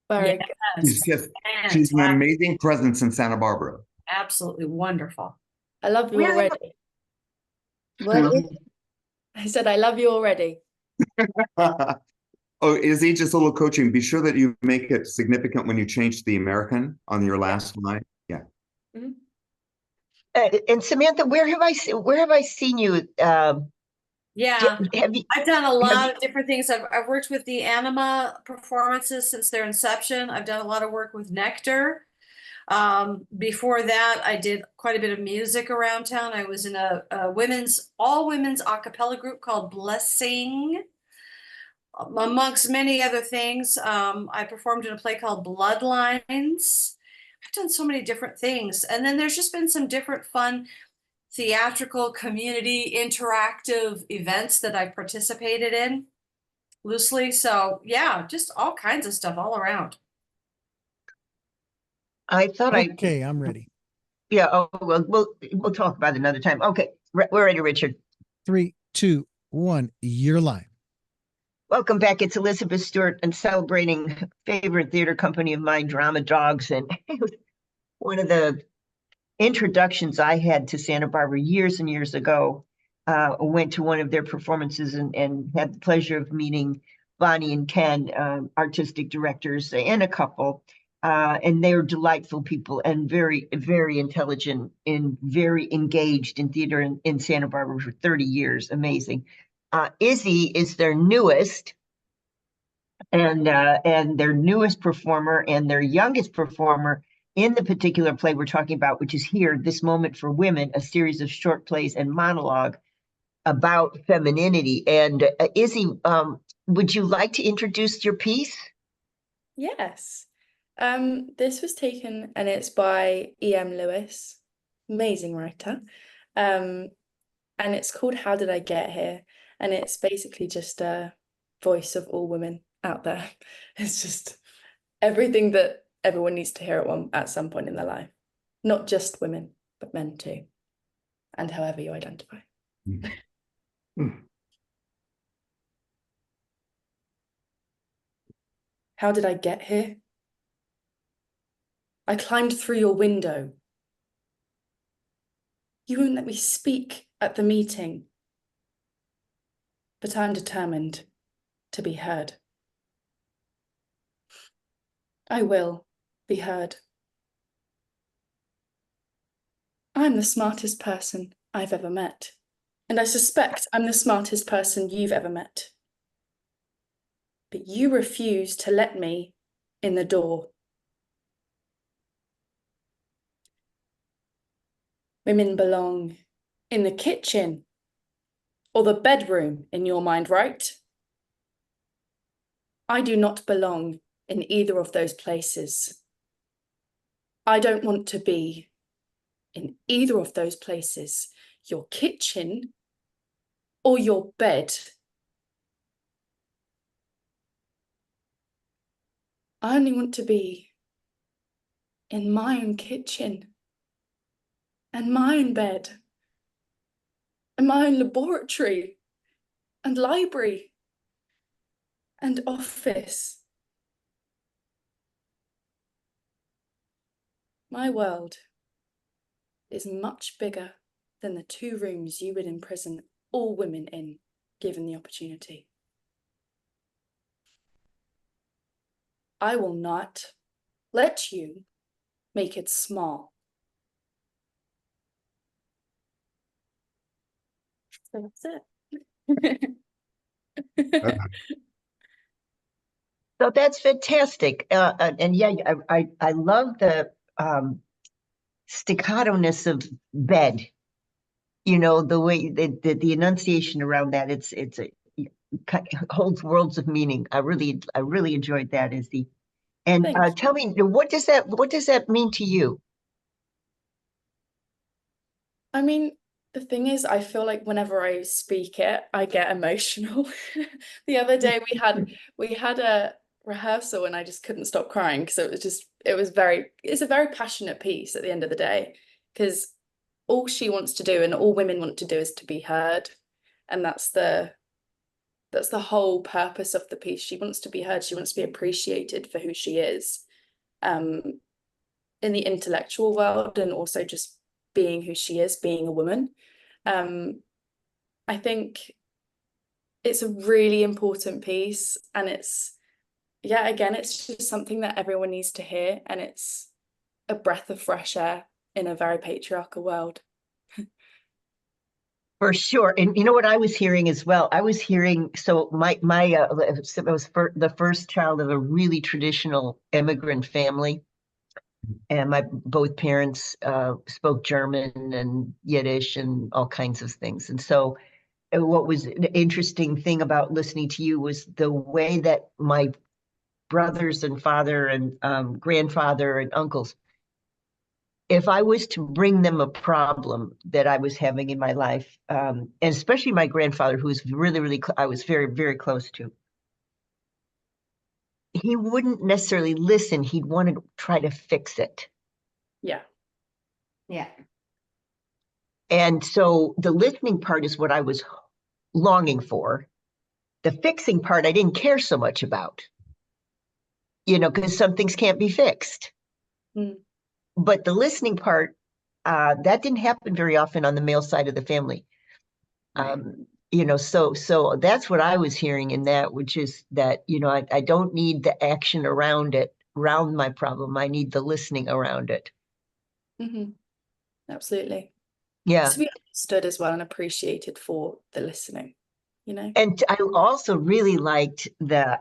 Very Yes. good. She's an amazing presence in Santa Barbara. Absolutely wonderful. I love you Where- already. What is, I said I love you already. Oh, Izzy, just a little coaching. Be sure that you make it significant when you change to the American on your last line. Yeah. and Samantha, where have I seen you? Yeah, Have you? I've done a lot of different things. I've worked with the Anima performances since their inception. I've done a lot of work with Nectar. Before that, I did quite a bit of music around town. I was in a all women's a cappella group called Blessing. Amongst many other things, I performed in a play called Bloodlines. I've done so many different things. And then there's just been some different fun theatrical community interactive events that I've participated in loosely. So yeah, just all kinds of stuff all around. I thought Okay, I'm ready. Yeah. Oh, well, we'll talk about it another time. Okay, we're ready, Richard. 3, 2, 1, you're live. Welcome back. It's Elizabeth Stewart and celebrating favorite theater company of mine, DramaDogs, and it was one of the introductions I had to Santa Barbara years and years ago. Went to one of their performances and had the pleasure of meeting Bonnie and Ken, artistic directors, and a couple. And they're delightful people and very, very intelligent and very engaged in theater in Santa Barbara for 30 years. Amazing. Izzy is their newest and their newest performer and their youngest performer in the particular play we're talking about, which is Here, This Moment for Women, a series of short plays and monologue about femininity. And Izzy, would you like to introduce your piece? Yes. This was taken and it's by E.M. Lewis, amazing writer. And it's called How Did I Get Here? And it's basically just a voice of all women out there. It's just everything that everyone needs to hear at some point in their life. Not just women, but men too. and however you identify. Mm. How did I get here? I climbed through your window. You won't let me speak at the meeting, but I'm determined to be heard. I will be heard. I'm the smartest person I've ever met, and I suspect I'm the smartest person you've ever met. But you refuse to let me in the door. Women belong in the kitchen or the bedroom in your mind, right? I do not belong in either of those places. I don't want to be in either of those places, your kitchen or your bed. I only want to be in my own kitchen and my own bed and my own laboratory and library and office. My world is much bigger than the 2 rooms you would imprison all women in, given the opportunity. I will not let you make it small. So that's it. So that's fantastic. And yeah, I love the staccato-ness of bed. You know, the way the enunciation around that, it holds worlds of meaning. I really enjoyed that, Izzy. And Thank you. tell me, what does that mean to you? I mean, the thing is, I feel like whenever I speak it, I get emotional. The other day we had a rehearsal and I just couldn't stop crying because it's a very passionate piece at the end of the day, because all she wants to do and all women want to do is to be heard. And that's the whole purpose of the piece. She wants to be heard. She wants to be appreciated for who she is, in the intellectual world, and also just being who she is, being a woman. I think it's a really important piece, and it's just something that everyone needs to hear, and it's a breath of fresh air in a very patriarchal world. For sure. And you know what I was hearing as well? I was hearing, so I was the first child of a really traditional immigrant family. And both parents spoke German and Yiddish and all kinds of things. And so what was an interesting thing about listening to you was the way that my brothers and father and grandfather and uncles, if I was to bring them a problem that I was having in my life, and especially my grandfather, who's really, I was very, very close to, he wouldn't necessarily listen. He'd want to try to fix it. Yeah. Yeah. And so the listening part is what I was longing for. The fixing part, I didn't care so much about, because some things can't be fixed. Mm. But the listening part, that didn't happen very often on the male side of the family. Right. So that's what I was hearing in that, which is that, I don't need the action around my problem. I need the listening around it. Mm-hmm. Absolutely. Yeah. To be understood as well and appreciated for the listening, And I also really liked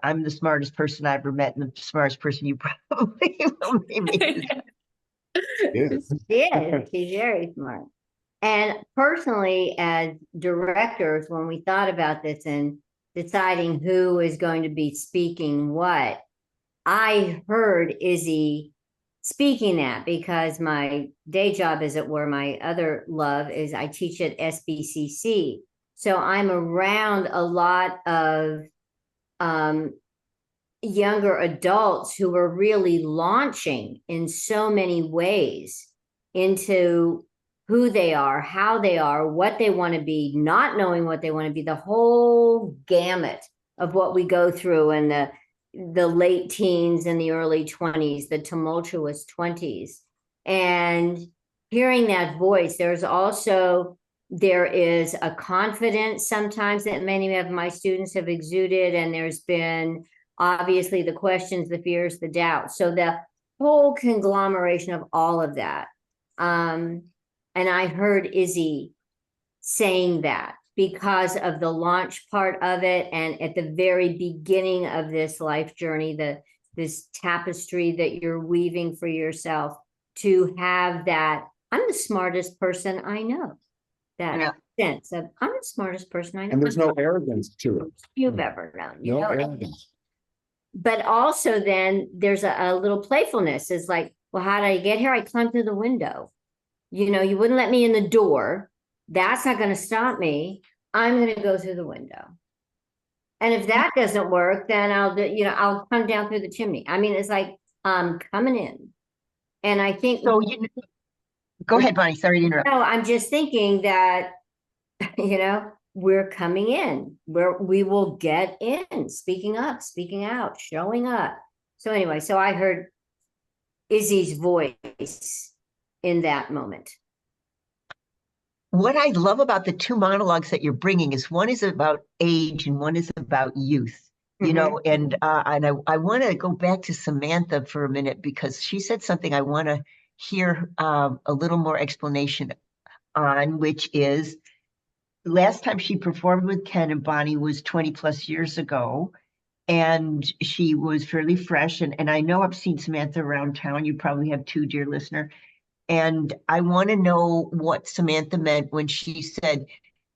I'm the smartest person I ever met and the smartest person you probably will meet. Yes. Yeah, she's very smart. And personally, as directors, when we thought about this and deciding who is going to be speaking what, I heard Izzy speaking that because my day job is where my other love is. I teach at SBCC. So I'm around a lot of younger adults who are really launching in so many ways into who they are, how they are, what they want to be, not knowing what they want to be, the whole gamut of what we go through in the late teens and the early 20s, the tumultuous 20s. And hearing that voice, there is a confidence sometimes that many of my students have exuded, and there's been obviously the questions, the fears, the doubts. So the whole conglomeration of all of that. And I heard Izzy saying that because of the launch part of it, and at the very beginning of this life journey, this tapestry that you're weaving for yourself, to have that, I'm the smartest person I know. That sense of, I'm the smartest person I know. And there's no arrogance to it. You've ever known. No arrogance. But also then there's a little playfulness. It's like, well, how did I get here? I climbed through the window. You know, you wouldn't let me in the door. That's not going to stop me. I'm going to go through the window. And if that doesn't work, then I'll come down through the chimney. I mean, it's like, I'm coming in. And I think. So go ahead, Bonnie. Sorry to interrupt. No, I'm just thinking that, we're coming in, we will get in, speaking up, speaking out, showing up. So anyway, so I heard Izzy's voice in that moment. What I love about the two monologues that you're bringing is one is about age and one is about youth, you know, and I want to go back to Samantha for a minute because she said something I want to hear a little more explanation on, which is last time she performed with Ken and Bonnie was 20 plus years ago. And she was fairly fresh. And I know I've seen Samantha around town. You probably have too, dear listener. And I want to know what Samantha meant when she said,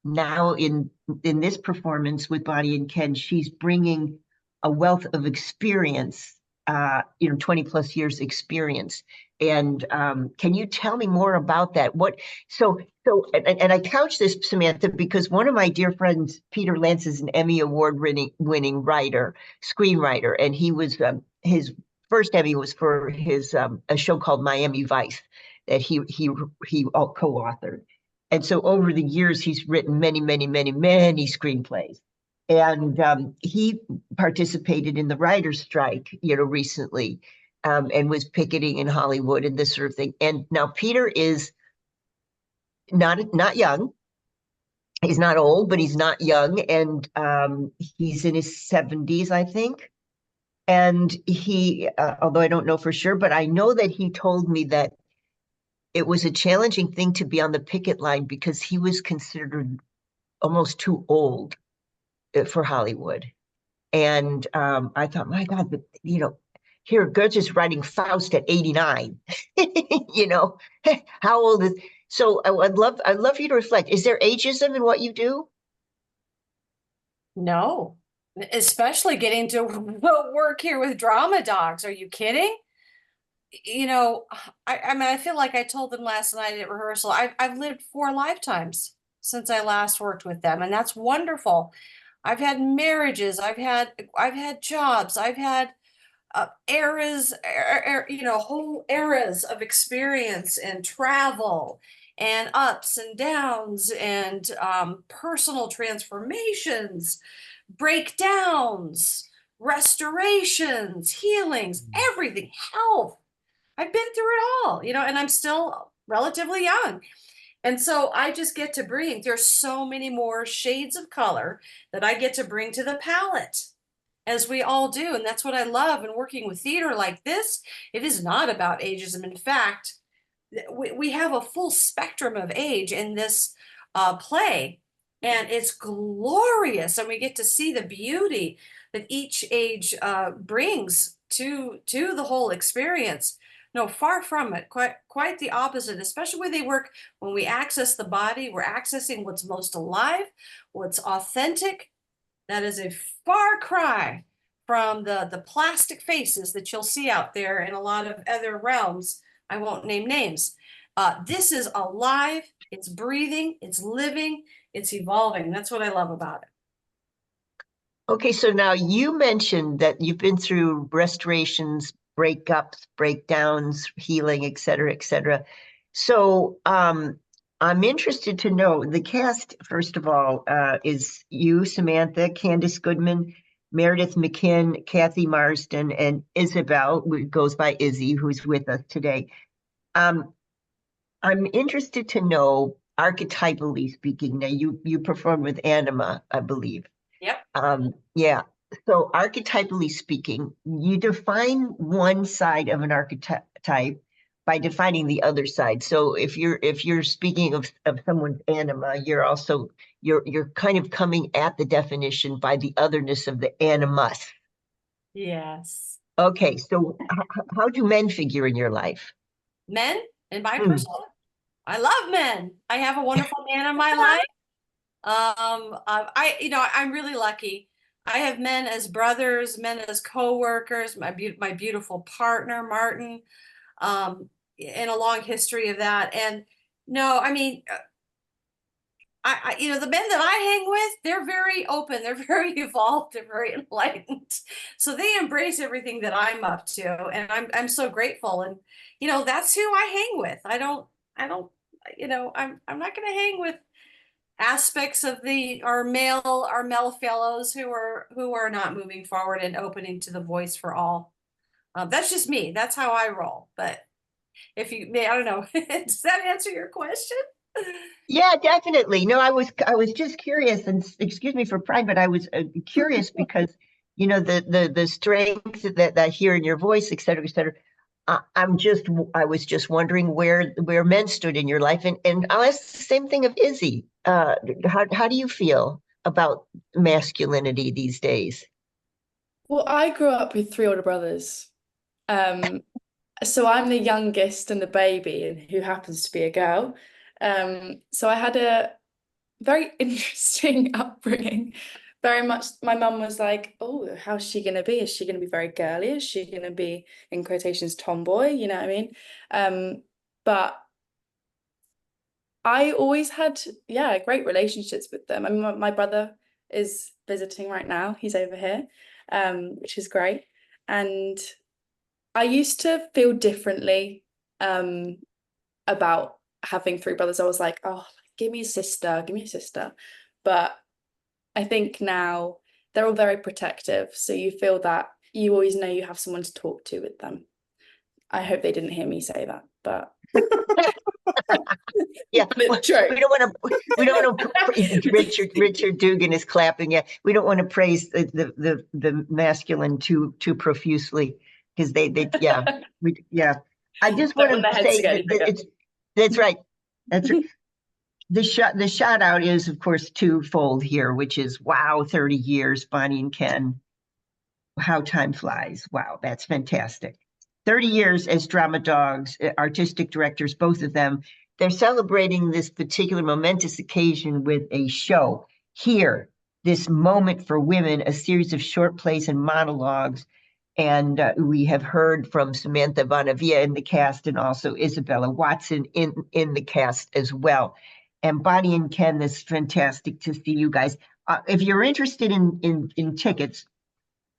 now in this performance with Bonnie and Ken, she's bringing a wealth of experience, 20 plus years experience. And can you tell me more about that? And I couch this, Samantha, because one of my dear friends, Peter Lance, is an Emmy Award winning writer, screenwriter, and he was his first Emmy was for his a show called Miami Vice that he co-authored. And so over the years, he's written many screenplays. And he participated in the writer's strike, recently, and was picketing in Hollywood and this sort of thing. And now Peter is not young. He's not old, but he's not young. And he's in his 70s, I think. And he, although I don't know for sure, but I know that he told me that it was a challenging thing to be on the picket line because he was considered almost too old for Hollywood. And I thought, my God, but here Goethe is writing Faust at 89. How old is? So I'd love for you to reflect. Is there ageism in what you do? No, especially getting to work here with DramaDogs. Are you kidding? I feel like I told them last night at rehearsal, I've lived 4 lifetimes since I last worked with them, and that's wonderful. I've had marriages, I've had jobs, I've had eras, whole eras of experience and travel and ups and downs and personal transformations, breakdowns, restorations, healings, everything, health. I've been through it all, and I'm still relatively young. And so I just get to bring, there's so many more shades of color that I get to bring to the palette, as we all do. And that's what I love in working with theater like this. It is not about ageism. In fact, we have a full spectrum of age in this play, and it's glorious. And we get to see the beauty that each age brings to the whole experience. No, far from it. Quite the opposite, especially when we access the body, we're accessing what's most alive, what's authentic. That is a far cry from the plastic faces that you'll see out there in a lot of other realms. I won't name names. This is alive, it's breathing, it's living, it's evolving. That's what I love about it. Okay, so now you mentioned that you've been through restorations, breakups, breakdowns, healing, et cetera, et cetera. So I'm interested to know the cast, first of all, is you, Samantha, Candace Goodman, Meredith McKinn, Kathy Marsden, and Isabel, who goes by Izzy, who's with us today. I'm interested to know, archetypally speaking, now you performed with Anima, I believe. Yep. Yeah. So archetypally speaking, you define one side of an archetype by defining the other side. So if you're speaking of someone's anima, you're also you're kind of coming at the definition by the otherness of the animus. Yes. Okay, so how do men figure in your life? Men in my personal life, I love men. I have a wonderful man in my life. I'm really lucky. I have men as brothers, men as co-workers, my beautiful partner, Martin, and a long history of that. And no, I mean, the men that I hang with, they're very open, they're very evolved, they're very enlightened. So they embrace everything that I'm up to, and I'm so grateful. And that's who I hang with. I'm not going to hang with aspects of our male fellows who are not moving forward and opening to the voice for all. That's just me. That's how I roll. But if you may, I don't know. Does that answer your question? Yeah, definitely. No, I was just curious, and excuse me for pride, but I was curious because the strength that I hear in your voice, et cetera, et cetera. I was just wondering where men stood in your life, and I'll ask the same thing of Izzy. How do you feel about masculinity these days? Well, I grew up with three older brothers. So I'm the youngest and the baby, and who happens to be a girl. So I had a very interesting upbringing. Very much, my mum was like, "Oh, how's she gonna be? Is she gonna be very girly? Is she gonna be, in quotations, tomboy?" You know what I mean? But I always had, great relationships with them. I mean, my brother is visiting right now. He's over here, which is great. And I used to feel differently about having three brothers. I was like, oh, give me a sister, give me a sister. But I think now they're all very protective. So you feel that you always know you have someone to talk to with them. I hope they didn't hear me say that, but yeah, but it's true. We don't want to. Richard Dugan is clapping. Yeah, we don't want to praise the masculine too profusely because they I just want to say that that's right. That's right. The shout out is of course twofold here, which is wow, 30 years, Bonnie and Ken. How time flies. Wow, that's fantastic. 30 years as DramaDogs, artistic directors, both of them. They're celebrating this particular momentous occasion with a show here, this moment for women, a series of short plays and monologues. And we have heard from Samantha Bonavia in the cast and also Isabella Watson in the cast as well. And Bonnie and Ken, this is fantastic to see you guys. If you're interested in tickets,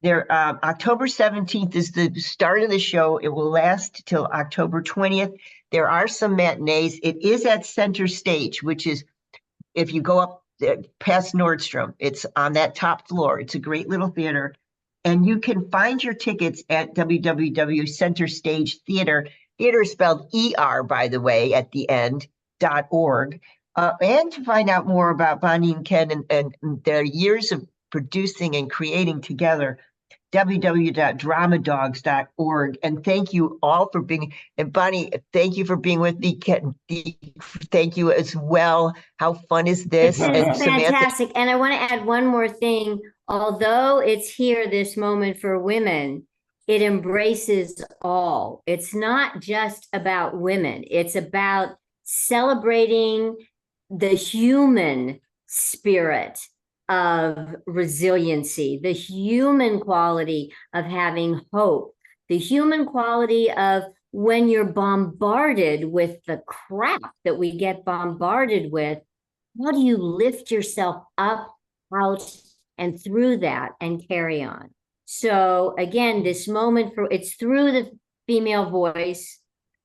there, October 17th is the start of the show. It will last till October 20th. There are some matinees. It is at Center Stage, which is, if you go up past Nordstrom, it's on that top floor. It's a great little theater. And you can find your tickets at www.centerstagetheater, theater spelled ER, by the way, at the end, .org. And to find out more about Bonnie and Ken and their years of producing and creating together, www.dramadogs.org. And thank you all for being, and Bonnie, thank you for being with me. Ken, thank you as well. How fun is this? It's fantastic. And I want to add one more thing. Although it's here, this moment for women, it embraces all. It's not just about women. It's about celebrating the human spirit of resiliency, the human quality of having hope, the human quality of when you're bombarded with the crap that we get bombarded with, how do you lift yourself up, out, and through that and carry on? So again, this moment it's through the female voice,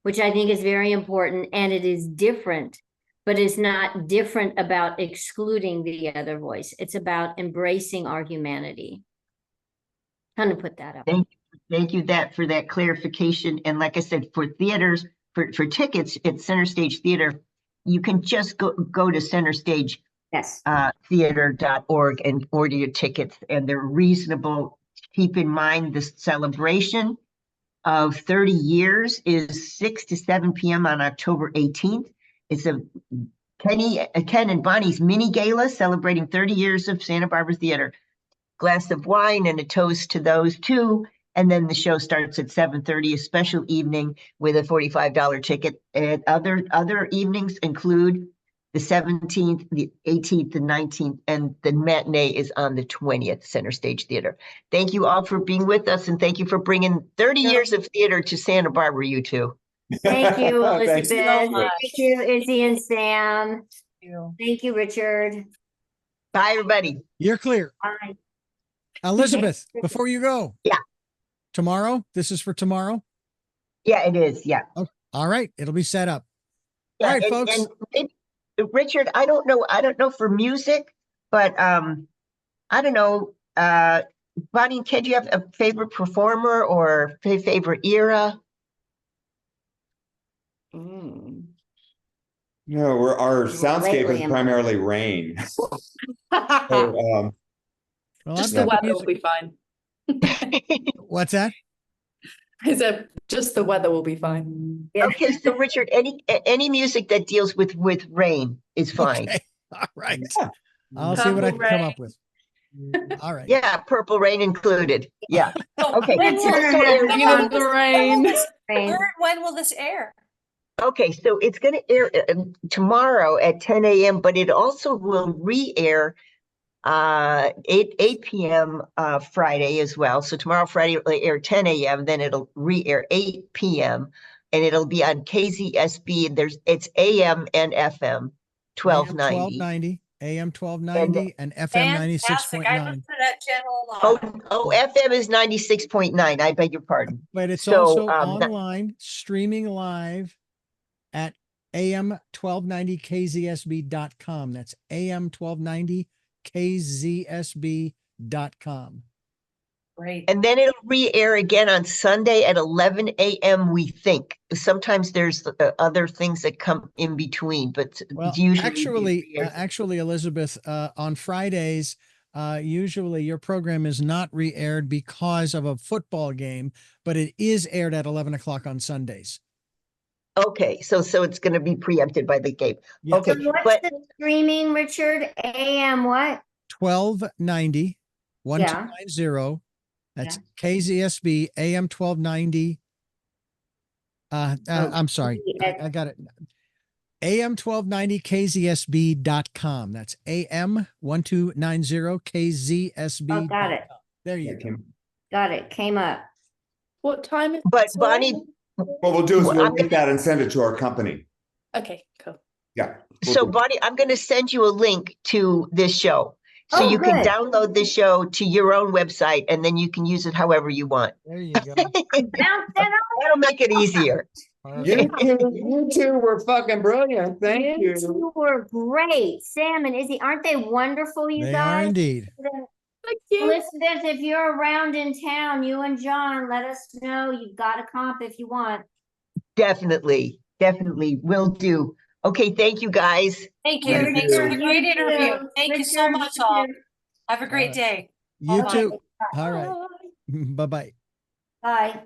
which I think is very important, and it is different. but it's not different about excluding the other voice. It's about embracing our humanity. Kind of put that up. Thank you for that clarification. And like I said, for theaters, for tickets at Center Stage Theater, you can just go to Center Stage Yes. theater.org and order your tickets, and they're reasonable. Keep in mind the celebration of 30 years is 6 to 7 p.m. on October 18th. It's a Ken and Bonnie's mini gala celebrating 30 years of Santa Barbara Theater. Glass of wine and a toast to those two. And then the show starts at 7:30, a special evening with a $45 ticket. And other evenings include the 17th, the 18th, the 19th, and the matinee is on the 20th, Center Stage Theater. Thank you all for being with us, and thank you for bringing 30 years of theater to Santa Barbara, you two. Thank you, Thanks Elizabeth. so much. Thank you, Izzy and Sam. Thank you. Thank you, Richard. Bye, everybody. You're clear. Bye. Elizabeth, before you go. Yeah. Tomorrow? This is for tomorrow? Yeah, it is. Yeah. All right. It'll be set up. Yeah, All right, folks. And maybe, Richard, I don't know for music, but I don't know. Bonnie and Ken, do you have a favorite performer or favorite era? Mm. No, our soundscape Lately, is I'm- primarily rain. So, Well, Just I've the got weather will music. be fine. What's that? I said just the weather will be fine. Yeah. Okay, so Richard, any music that deals with rain is fine. Okay. All right. Yeah. I'll see what I can Purple come Rain. up with. All right. Yeah, Purple Rain included. Yeah. Okay. When will, Turner So has it- King one of the Rain. Rain. when will this air? Okay, so it's going to air tomorrow at 10 a.m., but it also will re-air 8 p.m. Friday as well. So tomorrow Friday it will air 10 a.m., then it'll re-air 8 p.m. and it'll be on KZSB. And it's AM and FM 1290. AM 1290 and FM Fantastic. I 96.9. listen to that channel a lot. Oh, FM is 96.9. I beg your pardon. But it's So, also that- online, streaming live at AM1290KZSB.com. That's AM1290KZSB.com. Great. And then it'll re-air again on Sunday at 11 a.m. we think. Sometimes there's other things that come in between, but Well, usually actually, Elizabeth, on Fridays, usually your program is not re-aired because of a football game, but it is aired at 11 o'clock on Sundays. Okay, so it's going to be preempted by the game. Yeah. Okay, So what's but the streaming, Richard? AM what? 1290, 1290. That's KZSB AM 1290. I'm sorry. I got it. AM 1290 KZSB.com. That's AM 1290 KZSB. Oh, got it. There you Okay. go. Got it. Came up. What time is But it? Bonnie, What we'll do is Well, we'll I'm take that and send it to our company. Okay, cool. Yeah. we'll so do- Bonnie, I'm going to send you a link to this show. So Oh, you can good. download the show to your own website and then you can use it however you want. There you go. Bounce it That'll make it easier. You two were fucking brilliant. Thank You two were great. Sam and Izzy, aren't they wonderful, you They are guys? indeed. Thank you. Elizabeth, if you're around in town, you and John, let us know. You've got a comp if you want. Definitely will do. Okay, thank you guys. Thank you. Thank Thanks for you. the great You interview. too. Thank you so Richard, much, you all. too. Have a great day. You Bye-bye. too. All right. Bye-bye. Bye.